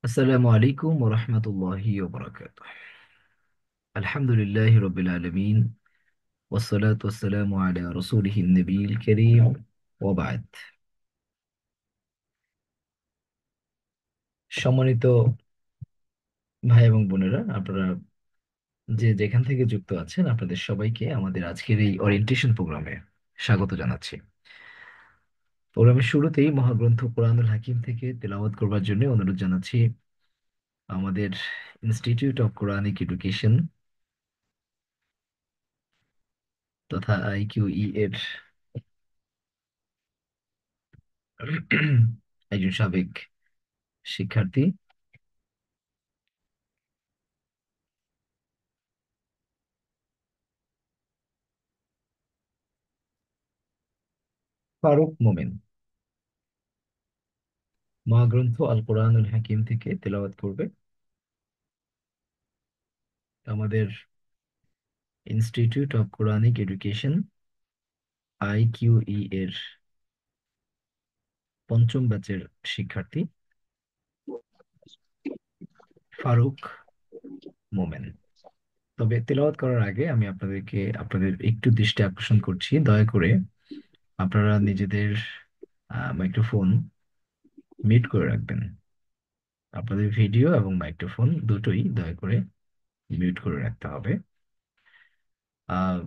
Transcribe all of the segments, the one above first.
আসসালামু আলাইকুম ওয়া রাহমাতুল্লাহি ওয়া বারাকাতুহু। আলহামদুলিল্লাহি রাব্বিল আলামিন ওয়াসসালাতু ওয়াসসালামু আলা রাসূলিহিন নবিয়্যিল কারীম ওয়া বা'দ। সম্মানিত ভাই এবং বোনেরা, আপনারা যে যেখান থেকে যুক্ত আছেন, আপনাদের সবাইকে আমাদের আজকের এই ওরিয়েন্টেশন প্রোগ্রামে স্বাগত জানাচ্ছি। প্রোগ্রামের শুরুতেই মহাগ্রন্থ কোরআনুল হাকিম থেকে তেলাওয়াত করবার জন্য অনুরোধ জানাচ্ছি আমাদের ইনস্টিটিউট অফ কোরআনিক এডুকেশন তথা আইকিউই এর একজন সাবেক শিক্ষার্থী ফারুক মোমেন মহাগ্রন্থ আল কোরআনুল হাকিম থেকে তেলাওয়াত করবে। আমাদের ইনস্টিটিউট অফ কোরআনিক এডুকেশন আইকিউই এর পঞ্চম ব্যাচের শিক্ষার্থী ফারুক মোমেন। তবে তেলাওয়াত করার আগে আমি আপনাদের একটু দৃষ্টি আকর্ষণ করছি, দয়া করে আপনারা নিজেদের মাইক্রোফোন মিউট করে রাখবেন। আপনাদের ভিডিও এবং মাইক্রোফোন দুটোই দয়া করে মিউট করে রাখতে হবে। আহ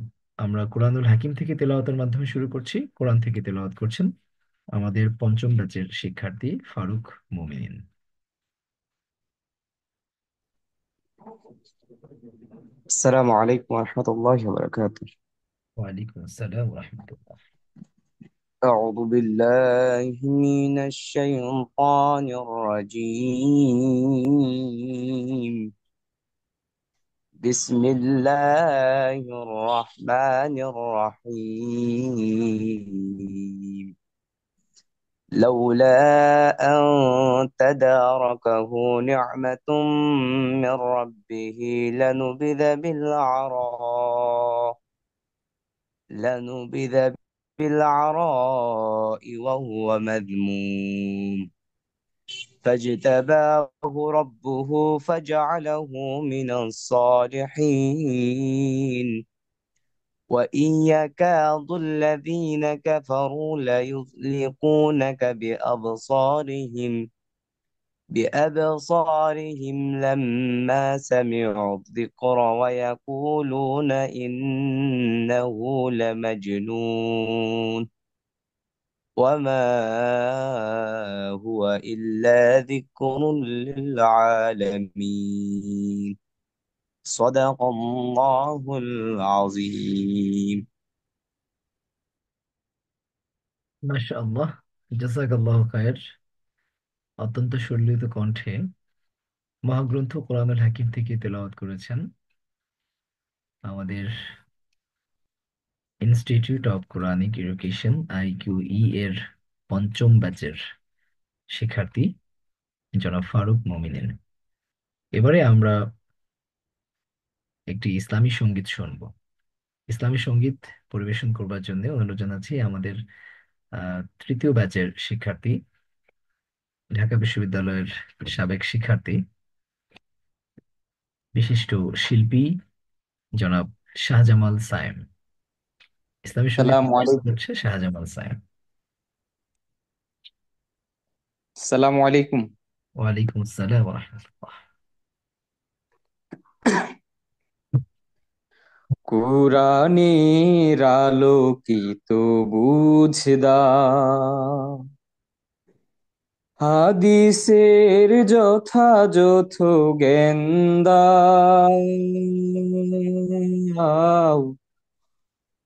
আমরা কোরআনুল হাকিম থেকে তেলাওয়াতের মাধ্যমে শুরু করছি। কোরআন থেকে তেলাওয়াত করছেন আমাদের পঞ্চম ব্যাচের শিক্ষার্থী ফারুক মোমিন। السلام عليكم ورحمة الله وبركاته. ওয়ালাইকুম আসসালাম রহমতুল্লাহ। أعوذ بالله من الشيطان الرجيم. بسم الله الرحمن الرحيم. لولا أن تداركه نعمة من ربه لنبذ بالعراء وهو مذموم، فاجتباه ربه فجعله من الصالحين. وإن يكاد الذين كفروا ليزلقونك بأبصارهم لما سمعوا الذكر ويقولون إنه لمجنون، وما هو إلا ذكر للعالمين. صدق الله العظيم. মাশাআল্লাহ, জাযাকাল্লাহু খায়ের। অত্যন্ত সুললিত কণ্ঠে মহাগ্রন্থ কোরআনুল হাকিম থেকে তেলাওয়াত করেছেন আমাদের ইনস্টিটিউট অফ কোরআনিক এডুকেশন আইকিউই এর পঞ্চম ব্যাচের শিক্ষার্থী জনাব ফারুক মোমিনের। এবারে আমরা একটি ইসলামী সঙ্গীত শুনবো। ইসলামী সঙ্গীত পরিবেশন করবার জন্য অনুরোধ জানাচ্ছি আমাদের তৃতীয় ব্যাচের শিক্ষার্থী, ঢাকা বিশ্ববিদ্যালয়ের সাবেক শিক্ষার্থী, বিশিষ্ট শিল্পী জনাব শাহজামাল সায়েম। ইসলামী সঙ্গীত السلام পরিবেশন عليكم. করছে শাহজামাল সায়েম। السلام عليكم. ওয়ালাইকুম আসসালাম ওয়া রাহমাতুল্লাহ। কুরানের আলোকিত বুঝদাও, হাদিসের যথাযথ জ্ঞান দাও।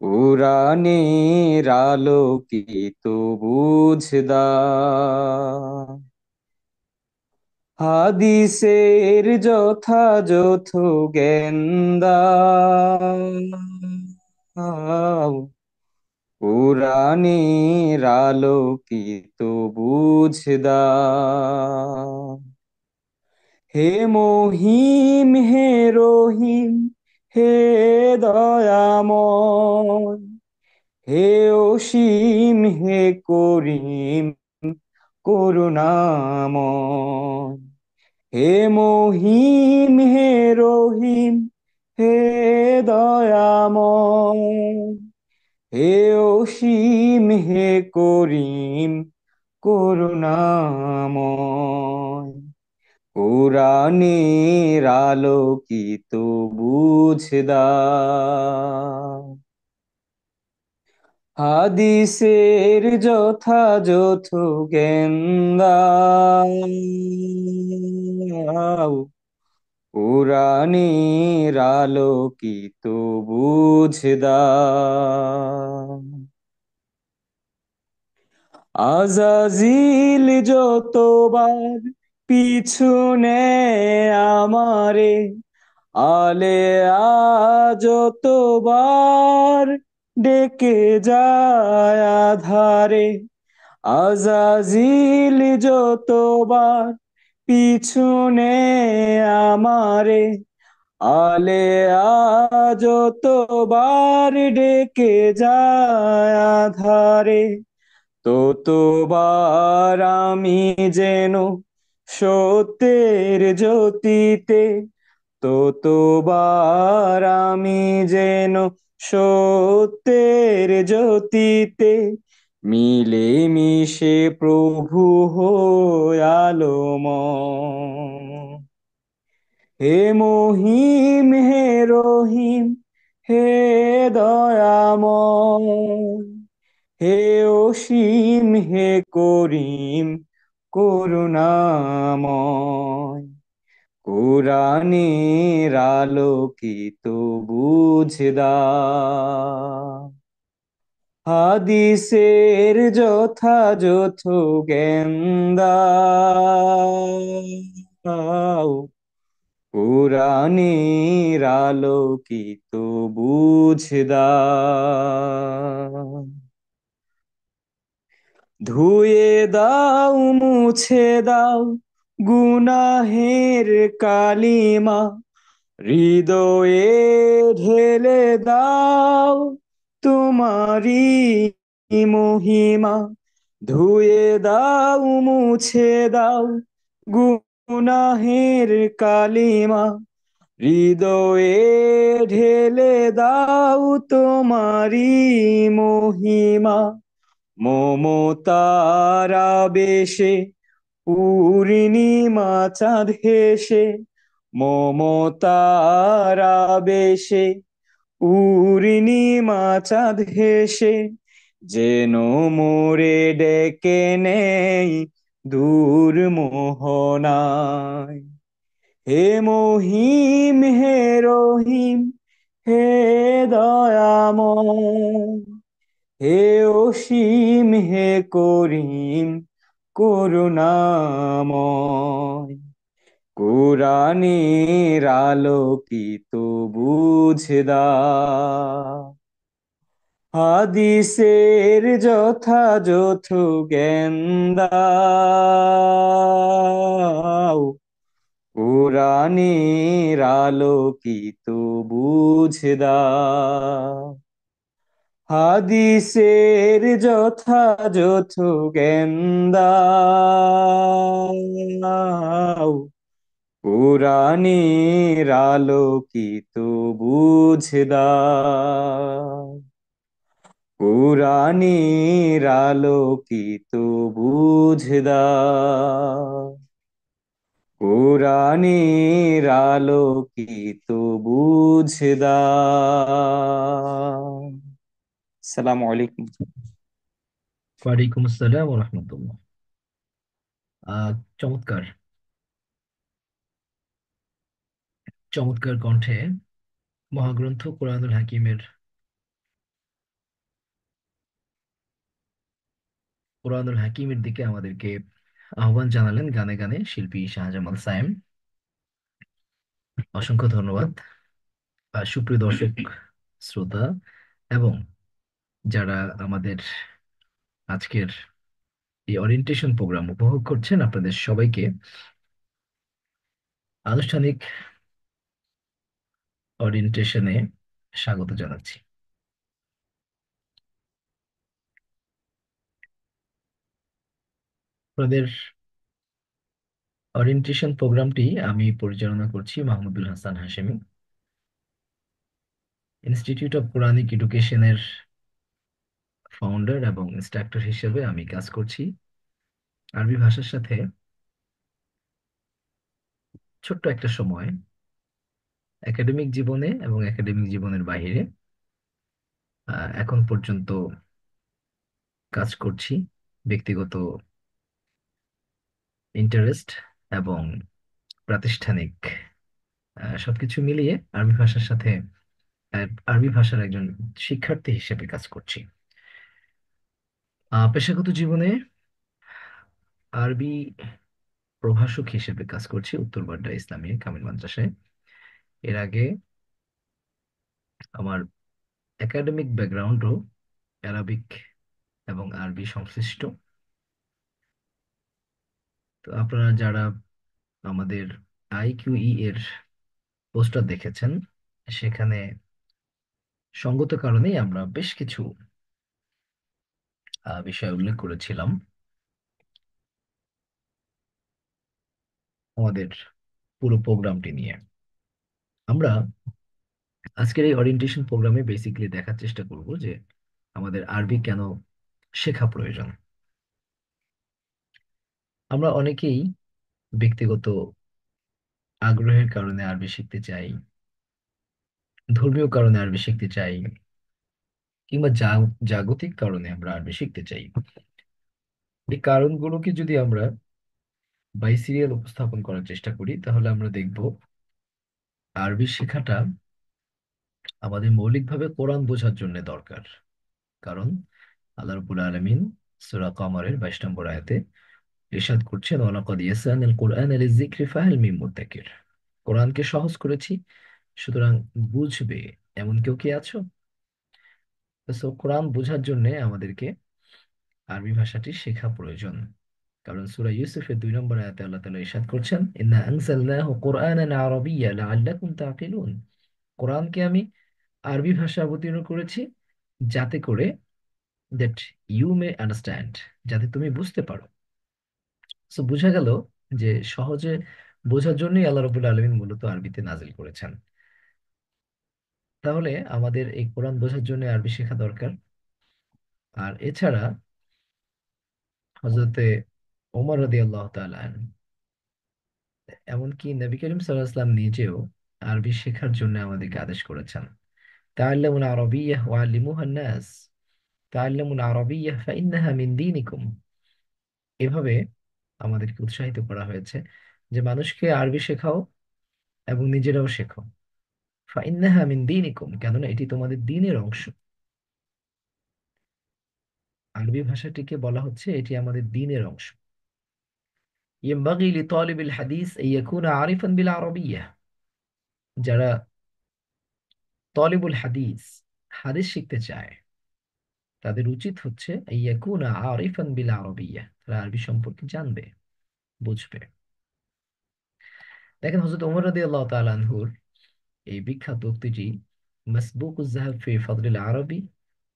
কুরানের আলোকিত বুঝদাও, হাদিসের যথাযথ জ্ঞান দাও। কুরানের আলোকিত বুঝদাও। হে মহিম হে রহিম হে দয়াময়, হে অসীম হে করিম করুণাময়। হে মহিম হে রহিম হে দয়াময়, হে অসীম হে করিম করুণাময়, কোরআনের আলোকিত বুঝ দাও, হাদিসের যথাযথ জ্ঞান দাও, কোরআনের আলোকিত বুঝ দাও, আজাজিল যতবার পিছু নেয় আমারে, আলে যতবার ডেকে যায় আধারে, আজাজিল যতবার পিছনে আমারে, আলেয়া যতবার ডেকে যায় আধারে, ততবার আমি যেন সত্যের জ্যোতিতে, ততবার আমি যেন সত্যের জ্যোতিতে মিলে মিশে প্রভু হই আলোময়। হে মহিম হে রহিম হে দয়াময়, হে অসীম হে করিম করুণাময়, কোরআনের আলোকিত বুঝ দাও, হাদিসের যথাযথ জ্ঞান দাও, কোরআনের আলোকিত বুঝ দাও, ধুয়ে দাও মুছে দাও গুনাহের কালিমা, হৃদয়ে ঢেলে দাও তোমারি মহিমা, ধুয়ে দাও মুছে দাও গুনাহের কালিমা, হৃদয়ে ঢেলে দাও তোমারি মহিমা, মমতার আবেশে পূর্ণিমা চাঁদ হেসে, মমতার আবেশে পূর্ণিমা চাঁদ হেসে যেন মোরে ডেকে নেই দূর মোহনায়। হে মহিম হে রহিম হে দয়াময়, হে অসীম হে করিম করুণাময়, কোরআনের আলোকিত বুঝ দাও, হাদিসের যথাযথ জ্ঞান দাও, কোরআনের আলোকিত বুঝ দাও, হাদিসের যথাযথ জ্ঞান দাও, কোরআনের আলোকিত বুঝ দাও, কোরআনের আলোকিত বুঝ দাও, কোরআনের আলোকিত বুঝ দাও। আসসালামু আলাইকুম। ওয়ালাইকুম আসসালাম ওয়া রাহমাতুল্লাহ। আহ চমৎকার, চমৎকার কণ্ঠে মহাগ্রন্থ কোরআনুল হাকিমের দিকে আমাদেরকে আহ্বান জানালেন গানে গানে শিল্পী শাহজামাল সায়েম। অসংখ্য ধন্যবাদ। সুপ্রিয় দর্শক শ্রোতা এবং যারা আমাদের আজকের এই ওরিয়েন্টেশন প্রোগ্রাম উপভোগ করছেন, আপনাদের সবাইকে আনুষ্ঠানিক ওরিয়েন্টেশনে স্বাগত জানাচ্ছি। আপনাদের ওরিয়েন্টেশন প্রোগ্রামটি আমি পরিচালনা করছি Mahmudul Hasan Hashemi. Institute of Quranic এডুকেশনের ফাউন্ডার এবং ইনস্ট্রাক্টর হিসেবে আমি কাজ করছি। আরবি ভাষার সাথে ছোট্ট একটা সময় একাডেমিক জীবনে এবং একাডেমিক জীবনের বাইরে এখন পর্যন্ত কাজ করছি। ব্যক্তিগত ইন্টারেস্ট এবং প্রাতিষ্ঠানিক সবকিছু মিলিয়ে আরবি ভাষার সাথে আরবি ভাষার একজন শিক্ষার্থী হিসেবে কাজ করছি। পেশাগত জীবনে আরবি প্রভাষক হিসেবে কাজ করছি উত্তর বাড্ডা ইসলামিয়া কামিল মাদ্রাসায়। এর আগে আমার একাডেমিক ব্যাকগ্রাউন্ডও অ্যারাবিক এবং আরবি সংশ্লিষ্ট। তো আপনারা যারা আমাদের আইকিউই এর পোস্টার দেখেছেন, সেখানে সঙ্গত কারণেই আমরা বেশ কিছু বিষয় উল্লেখ করেছিলাম আমাদের পুরো প্রোগ্রামটি নিয়ে। আমরা আজকের এই ওরিয়েন্টেশন প্রোগ্রামে বেসিক্যালি দেখার চেষ্টা করব যে আমাদের আরবি কেন শেখা প্রয়োজন। আমরা অনেকেই ব্যক্তিগত আগ্রহের কারণে আরবি শিখতে চাই, ধর্মীয় কারণে আরবি শিখতে চাই, কিংবা জাগতিক কারণে আমরা আরবি শিখতে চাই। এই কারণগুলোকে যদি আমরা বাই সিরিয়াল উপস্থাপন করার চেষ্টা করি, তাহলে আমরা দেখব আরবি শেখাটা আমাদের মৌলিকভাবে কোরআন বোঝার জন্য দরকার। কারণ আল্লাহ রাব্বুল আলামিন সূরা কমরের 22 নম্বর আয়াতে ইরশাদ করছেন, ওয়ালাকাদ ইয়াসসারনাল কুরআনা লিযিকরি ফাহাল মিন মুদ্দাকির। কোরআনকে সহজ করেছি, সুতরাং বুঝবে এমন কেউ কি আছো? তো কোরআন বোঝার জন্য আমাদেরকে আরবি ভাষাটি শেখা প্রয়োজন। কারণ সূরা ইউসুফের 2 নম্বর আয়াতে আল্লাহ তাআলা ইরশাদ করছেন, ইন্না আনজালনাহু কুরআনান আরাবিয়্যা লাআল্লাকুম তাকিলুন। কোরআনকে আমি আরবি ভাষা অবতীর্ণ করেছি যাতে করে দ্যাট ইউ মে আন্ডারস্ট্যান্ড, যাতে তুমি বুঝতে পারো। সো বোঝা গেল যে সহজে বোঝার জন্যই আল্লাহ রাব্বুল আলামিন মূলত আরবিতে নাজিল করেছেন। তাহলে আমাদের এই কোরআন বোঝার জন্য আরবি শেখা দরকার। আর এছাড়া হযরতে ওমর রাদিয়াল্লাহু তাআলা আনহু, এমনকি নবী করিম সাল্লাল্লাহু আলাইহি ওয়াসাল্লাম নিজেও আরবি শেখার জন্য আমাদেরকে আদেশ করেছেন, তাআল্লামুল আরাবিয়্যাহ ওয়া আল্লিমুহান নাস, তাআল্লামুল আরাবিয়্যাহ ফাইন্নাহা মিন দীনিকুম। এভাবে আমাদেরকে উৎসাহিত করা হয়েছে যে মানুষকে আরবি শেখাও এবং নিজেরাও শেখো। ফাইন্নাহা মিন দীনিকুম, কেননা এটি তোমাদের দ্বীনের অংশ। আরবি ভাষাটিকে বলা হচ্ছে এটি আমাদের দ্বীনের অংশ। ইয়ানবাগি লিতালিবিল হাদিস আন ইয়াকুনা আরিফান বিল আরাবিয়্যাহ। যারা তলিবুল হাদিস, হাদিস শিখতে চায়, তাদের উচিত হচ্ছে ইয়াকুনা আরিফান বিল আরাবিয়্যাহ, তারা আরবি সম্পর্কে জানবে, বুঝবে। দেখেন হযরত ওমর রাদিয়াল্লাহু তাআলা আনহুর এই বিখ্যাত উক্তিটি মাসবুকুজ যাহাব ফি ফাদলিল আরবি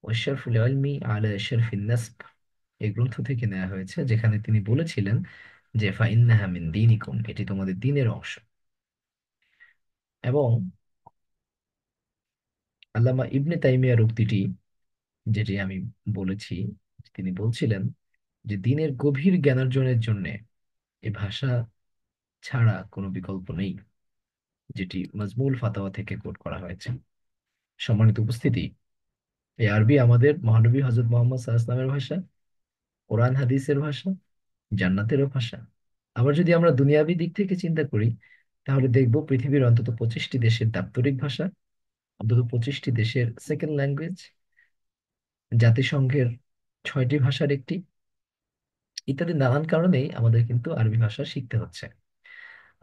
ওয়া শরফুল ইলমি আলা শরফিন নাসব, এই গ্রন্থ থেকে নেওয়া হয়েছে, যেখানে তিনি বলেছিলেন যে ফাইন্নাহা মিন দীনিকুম, এটি তোমাদের দ্বীনের অংশ। এবং আল্লামা ইবনে তাইমিয়ার উক্তিটি, যেটি আমি বলেছি, তিনি বলছিলেন যে দ্বীনের গভীর জ্ঞানার্জনের জন্য এই ভাষা ছাড়া কোনো বিকল্প নেই, যেটি মাজমুল ফাতাওয়া থেকে কোট করা হয়েছে। সম্মানিত উপস্থিতি, এই আরবি আমাদের মহানবী হযরত মুহাম্মদ সাল্লাল্লাহু আলাইহি ওয়াসাল্লামের ভাষা, কোরআন হাদিসের ভাষা, জান্নাতেরও ভাষা। আবার যদি আমরা দুনিয়াবি দিক থেকে চিন্তা করি, তাহলে দেখব পৃথিবীর অন্তত 25টি দেশের দাপ্তরিক ভাষা, অন্তত 25টি দেশের সেকেন্ড ল্যাঙ্গুয়েজ, জাতিসংঘের 6টি ভাষার একটি, ইত্যাদি নানান কারণেই আমাদের কিন্তু আরবি ভাষা শিখতে হচ্ছে।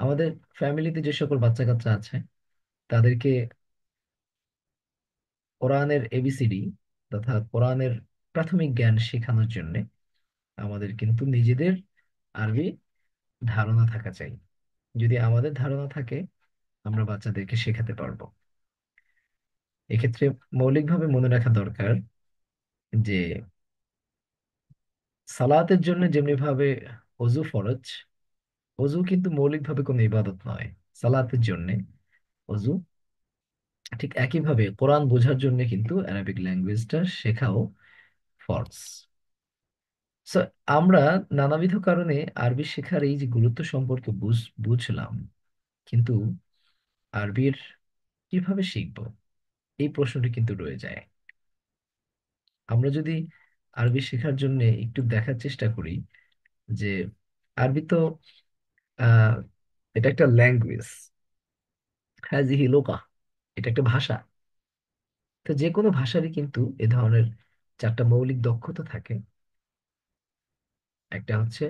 আমাদের ফ্যামিলিতে যে সকল বাচ্চা কাচ্চা আছে, তাদেরকে কোরআনের এবিসিডি তথা কোরআনের প্রাথমিক জ্ঞান শেখানোর জন্য আমাদের কিন্তু নিজেদের আরবি ধারণা থাকা চাই। যদি আমাদের ধারণা থাকে, আমরা বাচ্চাদেরকে শেখাতে পারবো। এক্ষেত্রে মৌলিকভাবে মনে রাখা দরকার যে সালাতের জন্য যেমনি ভাবে অজু ফরজ, অজু কিন্তু মৌলিকভাবে কোনো ইবাদত নয় সালাতের জন্য। অজু ঠিক একইভাবে কোরআন বোঝার জন্য কিন্তু অ্যারাবিক ল্যাঙ্গুয়েজটা শেখাও ফরজ। So, আমরা নানাবিধ কারণে আরবি শেখার এই যে গুরুত্ব সম্পর্কে বুঝলাম, কিন্তু আরবির কিভাবে শিখবো এই প্রশ্নটি কিন্তু রয়ে যায়। আমরা যদি আরবি শেখার জন্য একটু দেখার চেষ্টা করি যে আরবি তো আহ এটা একটা ল্যাঙ্গুয়েজ, হাজিহি লোকা, এটা একটা ভাষা। তো যে কোনো ভাষারই কিন্তু এ ধরনের চারটা মৌলিক দক্ষতা থাকে। একটা হচ্ছে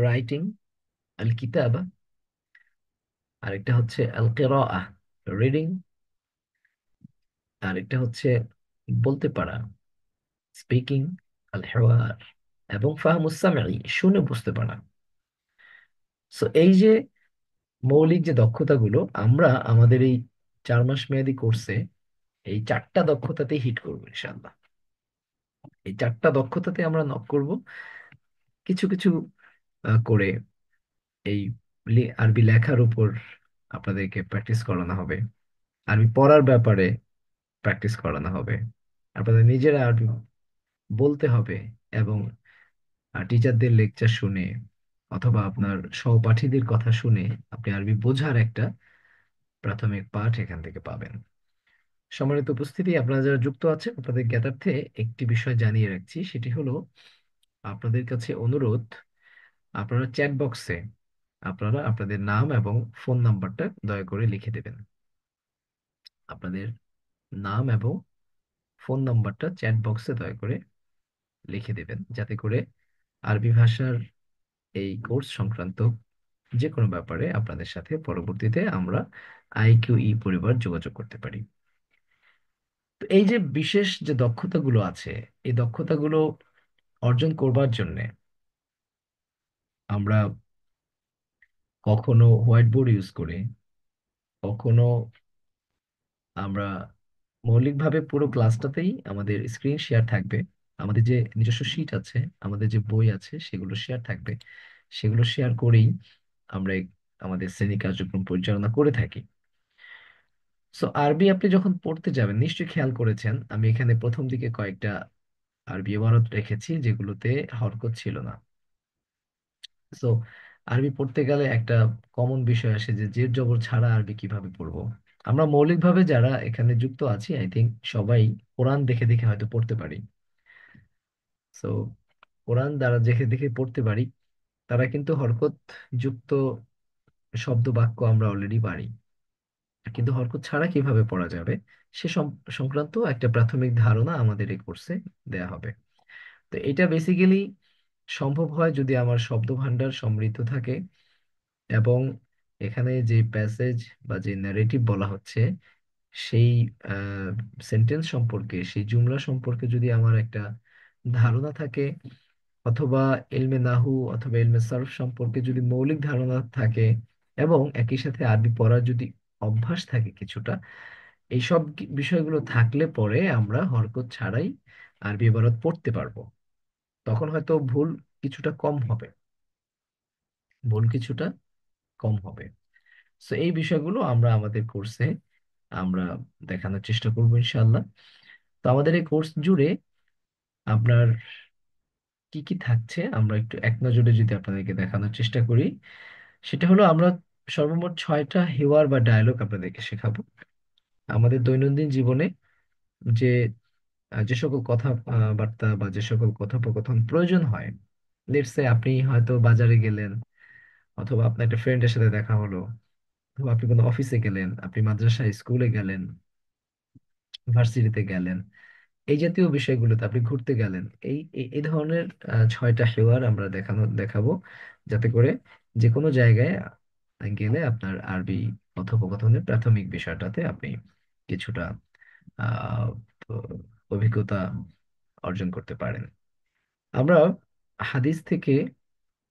রাইটিং, আল কিতাবা, আরেকটা হচ্ছে আল কিরাআহ, রিডিং, আরেকটা হচ্ছে বলতে পারা, স্পিকিং, আল হিওয়ার, এবং ফাহমুস সামঈ, শুনে বুঝতে পারা। সো এই যে মৌলিক যে দক্ষতাগুলো আমরা আমাদের এই 4 মাস মেয়াদী কোর্সে এই চারটা দক্ষতাতেই হিট করবো ইনশাআল্লাহ। এই চারটা দক্ষতাতে আমরা নক করব কিছু কিছু করে। এই আরবি লেখার উপর আপনাদেরকে প্র্যাকটিস করানো হবে, আরবি পড়ার ব্যাপারে প্র্যাকটিস করানো হবে, আপনাদের নিজেরা আরবি বলতে হবে, এবং টিচারদের লেকচার শুনে অথবা আপনার সহপাঠীদের কথা শুনে আপনি আরবি বোঝার একটা প্রাথমিক পাঠ এখান থেকে পাবেন। সম্মানিত উপস্থিতি, আপনারা যারা যুক্ত আছেন আপনাদের জ্ঞাতার্থে একটি বিষয় জানিয়ে রাখছি, সেটি হলো আপনাদের কাছে অনুরোধ, আপনারা চ্যাট বক্সে আপনারা আপনাদের নাম এবং ফোন নাম্বারটা দয়া করে লিখে দেবেন। আপনাদের নাম এবং ফোন নাম্বারটা চ্যাট বক্সে দয়া করে লিখে দেবেন, যাতে করে আরবি ভাষার এই কোর্স সংক্রান্ত যে কোনো ব্যাপারে আপনাদের সাথে পরবর্তীতে আমরা আইকিউই পরিবার যোগাযোগ করতে পারি। তো এই যে বিশেষ যে দক্ষতাগুলো আছে, এই দক্ষতাগুলো অর্জন করবার জন্য আমরা কখনো হোয়াইট বোর্ড ইউজ করি, কখনো আমরা মৌলিকভাবে পুরো ক্লাসটাতেই আমাদের স্ক্রিন শেয়ার থাকবে, আমাদের যে নিজস্ব শিট আছে, আমাদের যে বই আছে সেগুলো শেয়ার থাকবে, সেগুলো শেয়ার করেই আমরা আমাদের শ্রেণী কার্যক্রম পরিচালনা করে থাকি। সো আরবি আপনি যখন পড়তে যাবেন নিশ্চয়ই খেয়াল করেছেন আমি এখানে প্রথম দিকে কয়েকটা আরবি ইবারত রেখেছি যেগুলোতে হরকত ছিল না। সো আরবি পড়তে গেলে একটা কমন বিষয় আসে যে জের জবর ছাড়া আরবি কিভাবে পড়বো। আমরা মৌলিকভাবে যারা এখানে যুক্ত আছি আই থিংক সবাই কোরআন দেখে দেখে হয়তো পড়তে পারি। সো কোরআন দ্বারা দেখে দেখে পড়তে পারি, তারা কিন্তু হরকত যুক্ত শব্দ বাক্য আমরা অলরেডি পারি, কিন্তু হরকত ছাড়া কিভাবে পড়া যাবে সে সংক্রান্ত একটা প্রাথমিক ধারণা আমাদের এই কোর্সে দেয়া হবে। তো এটা বেসিক্যালি সম্ভব হয় যদি আমার শব্দ ভান্ডার সমৃদ্ধ থাকে, এবং এখানে যে প্যাসেজ বা যে ন্যারেটিভ বলা হচ্ছে সেই সেন্টেন্স সম্পর্কে, সেই জুমলা সম্পর্কে যদি আমার একটা ধারণা থাকে, অথবা ইলমে নাহু অথবা ইলমে সরফ সম্পর্কে যদি মৌলিক ধারণা থাকে, এবং একই সাথে আরবি পড়ার যদি অভ্যাস থাকে কিছুটা, এইসব বিষয়গুলো থাকলে পরে আমরা হরকত ছাড়াই আরবি ইবারত পড়তে পারবো। তখন হয়তো কিছুটা কম হবে ভুল কিছুটা কম হবে। সো এই বিষয়গুলো আমরা আমাদের কোর্সে আমরা দেখানোর চেষ্টা করবো ইনশাআল্লাহ। তো আমাদের এই কোর্স জুড়ে আপনার কি কি থাকছে আমরা একটু এক নজরে যদি আপনাদেরকে দেখানোর চেষ্টা করি, সেটা হলো আমরা সর্বমোট 6টা হিওয়ার বা ডায়ালগ আপনাদেরকে শেখাবো। আমাদের দৈনন্দিন জীবনে যে যে সকল কথা বার্তা বা যে সকল কথোপকথন প্রয়োজন হয়, লেটস সে আপনি হয়তো বাজারে গেলেন, অথবা আপনার একটা ফ্রেন্ডের সাথে দেখা হলো, অথবা আপনি কোনো অফিসে গেলেন, আপনি মাদ্রাসায় স্কুলে গেলেন, ভার্সিটিতে গেলেন, এই জাতীয় বিষয়গুলোতে আপনি ঘুরতে গেলেন, এই এই এই ধরনের 6টা হেওয়ার আমরা দেখাবো, যাতে করে যে কোনো জায়গায় গেলে আপনার আরবি কথোপকথনের প্রাথমিক বিষয়টাতে আপনি কিছুটা আহ অভিজ্ঞতা অর্জন করতে পারেন। আমরা হাদিস থেকে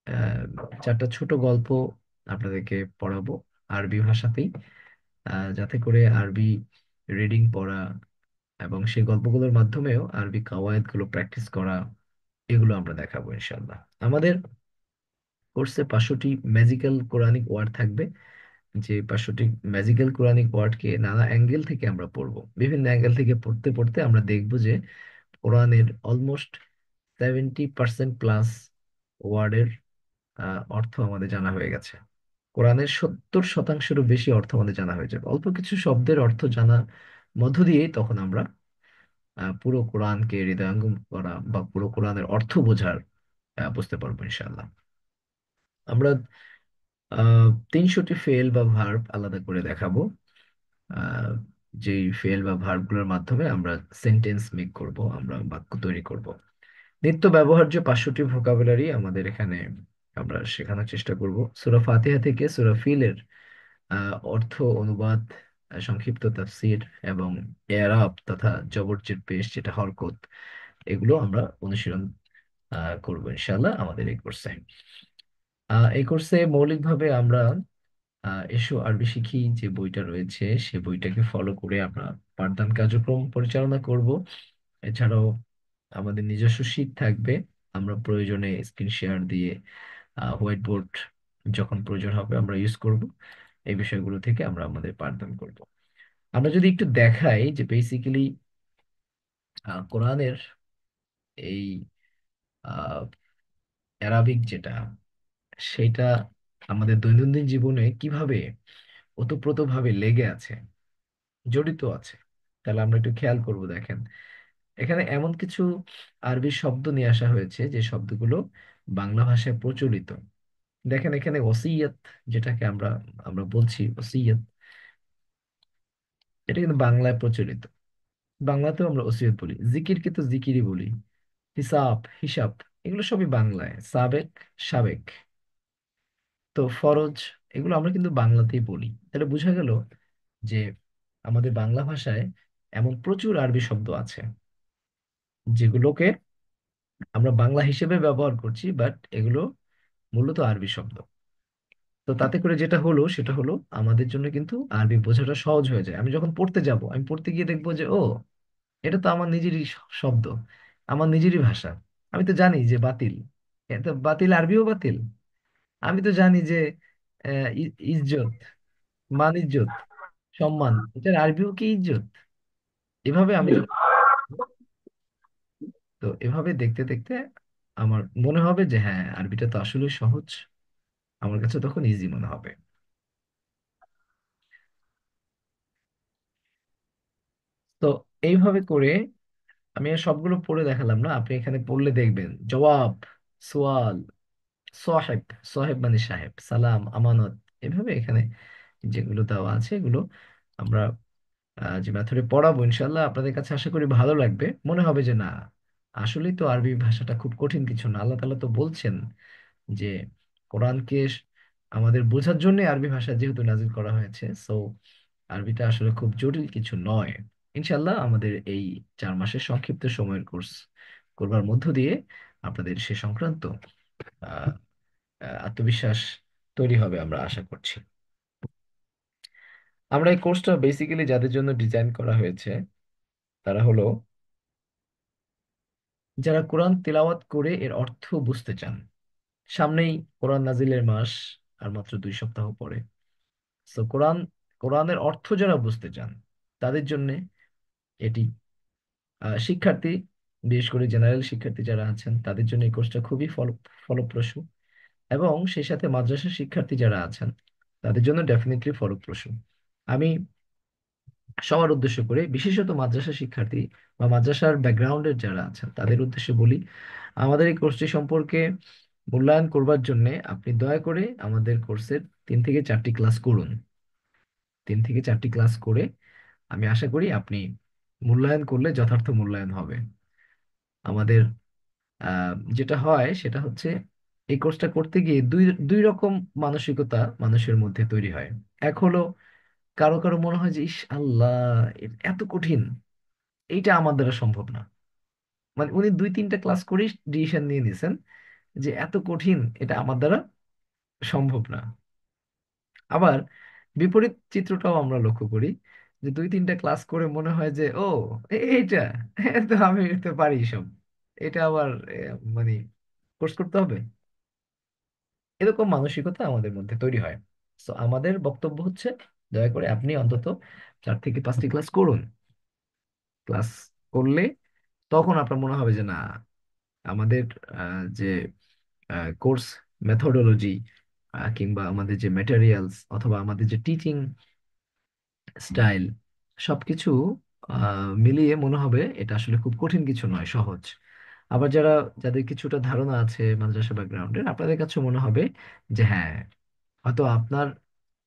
আহ 4টা ছোট গল্প আপনাদেরকে পড়াবো আরবি ভাষাতেই, যাতে করে আরবি রিডিং পড়া এবং সেই গল্পগুলোর মাধ্যমেও আরবি কাওয়ায়েদ গুলো প্র্যাকটিস করা, এগুলো আমরা দেখাবো ইনশাল্লাহ। আমাদের কোর্সে 500টি ম্যাজিক্যাল কোরআনিক ওয়ার্ড থাকবে। যে 500টি ম্যাজিক্যাল কোরআনিক ওয়ার্ডকে নানা অ্যাঙ্গেল থেকে আমরা পড়বো। বিভিন্ন অ্যাঙ্গেল থেকে পড়তে পড়তে আমরা দেখব যে কোরআনের অলমোস্ট 70% প্লাস ওয়ার্ডের অর্থ আমাদের জানা হয়ে গেছে। কোরআনের 70%-এরও বেশি অর্থ আমাদের জানা হয়ে যাবে। অল্প কিছু শব্দের অর্থ জানার মধ্য দিয়েই তখন আমরা পুরো কোরআনকে হৃদয়ঙ্গম করা বা পুরো কোরআনের অর্থ বোঝার বুঝতে পারবো ইনশাআল্লাহ। আমরা 300টি ফেল বা ভার্ব আলাদা করে দেখাবো। আহ, যেই ফেল বা ভার্বগুলোর মাধ্যমে আমরা সেন্টেন্স মেক করব, আমরা বাক্য তৈরি করব। নিত্য ব্যবহার্য 500টি ভোকাবুলারি আমাদের এখানে আমরা শেখানোর চেষ্টা করব। সূরা ফাতিহা থেকে সূরা ফিলের অর্থ, অনুবাদ, সংক্ষিপ্ত তাফসীর এবং এরাব তথা জবরজের পেশ যেটা হরকত, এগুলো আমরা অনুশীলন করবো ইনশাআল্লাহ আমাদের এই কোর্সে। এই কোর্সে মৌলিকভাবে আমরা এসো আরবি শিখি যে বইটা রয়েছে সে বইটাকে ফলো করে আমরা পাঠদান কার্যক্রম পরিচালনা করব। এছাড়াও আমাদের নিজস্ব শীট থাকবে, আমরা প্রয়োজনে স্ক্রিন শেয়ার দিয়ে হোয়াইট বোর্ড যখন প্রয়োজন হবে আমরা ইউজ করব। এই বিষয়গুলো থেকে আমরা আমাদের পাঠদান করব। আমরা যদি একটু দেখাই যে বেসিক্যালি কোরআনের এই আহ, অ্যারাবিক যেটা, সেটা আমাদের দৈনন্দিন জীবনে কিভাবে ওতপ্রোতভাবে লেগে আছে, জড়িত আছে, তাহলে আমরা একটু খেয়াল করব। দেখেন, এখানে এমন কিছু আরবি শব্দ নিয়ে আসা হয়েছে যে শব্দগুলো বাংলা ভাষায় প্রচলিত। দেখেন এখানে ওসিয়ত, যেটাকে আমরা আমরা বলছি ওসিয়ত, এটা কিন্তু বাংলায় প্রচলিত। বাংলাতেও আমরা ওসিয়ত বলি, জিকিরকে তো জিকিরই বলি, হিসাব হিসাব এগুলো সবই বাংলায়, সাবেক সাবেক, তো ফরজ, এগুলো আমরা কিন্তু বাংলাতেই বলি। তাহলে বোঝা গেল যে আমাদের বাংলা ভাষায় এমন প্রচুর আরবি শব্দ আছে যেগুলোকে আমরা বাংলা হিসেবে ব্যবহার করছি, বাট এগুলো মূলত আরবি শব্দ। তো তাতে করে যেটা হলো সেটা হলো আমাদের জন্য কিন্তু আরবি বোঝাটা সহজ হয়ে যায়। আমি যখন পড়তে যাব, আমি পড়তে গিয়ে দেখবো যে ও, এটা তো আমার নিজেরই শব্দ, আমার নিজেরই ভাষা। আমি তো জানি যে বাতিল, এটা বাতিল আরবিও বাতিল। আমি তো জানি যে ইজ্জত, মান ইজ্জত, সম্মান, এটার আরবিও কি ইজ্জত। এভাবে আমি যখন, তো এভাবে দেখতে দেখতে আমার মনে হবে যে হ্যাঁ, আরবিটা তো আসলে সহজ, আমার কাছে তখন ইজি মনে হবে। তো এইভাবে করে আমি আর সবগুলো পড়ে দেখালাম না, আপনি এখানে পড়লে দেখবেন জবাব, সোয়াল, সোহেব, সোহেব মানে সাহেব, সালাম, আমানত, এভাবে এখানে যেগুলো দেওয়া আছে এগুলো আমরা যে মেথডে পড়াবো ইনশাল্লাহ আপনাদের কাছে আশা করি ভালো লাগবে। মনে হবে যে না, আসলেই তো আরবি ভাষাটা খুব কঠিন কিছু না। আল্লাহ তাআলা তো বলছেন যে কোরআনকে আমাদের বোঝার জন্য আরবি ভাষা যেহেতু নাজিল করা হয়েছে, সো আরবিটা আসলে খুব জটিল কিছু নয়। ইনশাল্লাহ আমাদের এই 4 মাসের সংক্ষিপ্ত সময়ের কোর্স করবার মধ্য দিয়ে আপনাদের সে সংক্রান্ত আহ, আত্মবিশ্বাস তৈরি হবে আমরা আশা করছি। আমরা এই কোর্সটা বেসিক্যালি যাদের জন্য ডিজাইন করা হয়েছে তারা হলো যারা কোরআন তেলাওয়াত করে এর অর্থ বুঝতে চান। সামনেই কোরআন নাজিলের মাস, আর মাত্র 2 সপ্তাহ পরে। তো কোরআনের অর্থ যারা বুঝতে চান তাদের জন্য এটি, শিক্ষার্থী, বিশেষ করে জেনারেল শিক্ষার্থী যারা আছেন তাদের জন্য এই কোর্সটা খুবই ফলপ্রসূ। এবং সেই সাথে মাদ্রাসা শিক্ষার্থী যারা আছেন তাদের জন্য ডেফিনেটলি ফলপ্রসূ। আমি সবার উদ্দেশ্য করে, বিশেষত মাদ্রাসা শিক্ষার্থী বা মাদ্রাসার ব্যাকগ্রাউন্ডের যারা আছেন তাদের উদ্দেশ্যে বলি, আমাদের এই কোর্সটি সম্পর্কে মূল্যায়ন করবার জন্য আপনি দয়া করে আমাদের কোর্সের 3 থেকে 4টি ক্লাস করুন। 3 থেকে 4টি ক্লাস করে আমি আশা করি আপনি মূল্যায়ন করলে যথার্থ মূল্যায়ন হবে। আমাদের যেটা হয় সেটা হচ্ছে এই কোর্সটা করতে গিয়ে দুই দুই রকম মানসিকতা মানুষের মধ্যে তৈরি হয়। এক হলো কারো কারো মনে হয় যে ইস আল্লাহ, এত কঠিন, এইটা আমার দ্বারা সম্ভব না। মানে উনি 2-3টা ক্লাস করে ডিসিশন নিয়ে নিছেন যে এত কঠিন, এটা আমার দ্বারা সম্ভব না। আবার বিপরীত চিত্রটাও আমরা লক্ষ্য করি যে 2-3টা ক্লাস করে মনে হয় যে ও, এইটা, তো আমি তো পারি সব, এটা আবার মানে কোর্স করতে হবে। এরকম মানসিকতা আমাদের মধ্যে তৈরি হয়। তো আমাদের বক্তব্য হচ্ছে, দয়া করে আপনি অন্তত 4 থেকে 5টি ক্লাস করুন। ক্লাস করলে তখন আপনার মনে হবে যে না, আমাদের যে কোর্স মেথোডোলজি কিংবা আমাদের যে ম্যাটেরিয়ালস অথবা আমাদের যে টিচিং স্টাইল, সবকিছু মিলিয়ে মনে হবে এটা আসলে খুব কঠিন কিছু নয়, সহজ। আবার যাদের কিছুটা ধারণা আছে মাদ্রাসা ব্যাকগ্রাউন্ডের, আপনাদের কাছে মনে হবে যে হ্যাঁ, হয়তো আপনার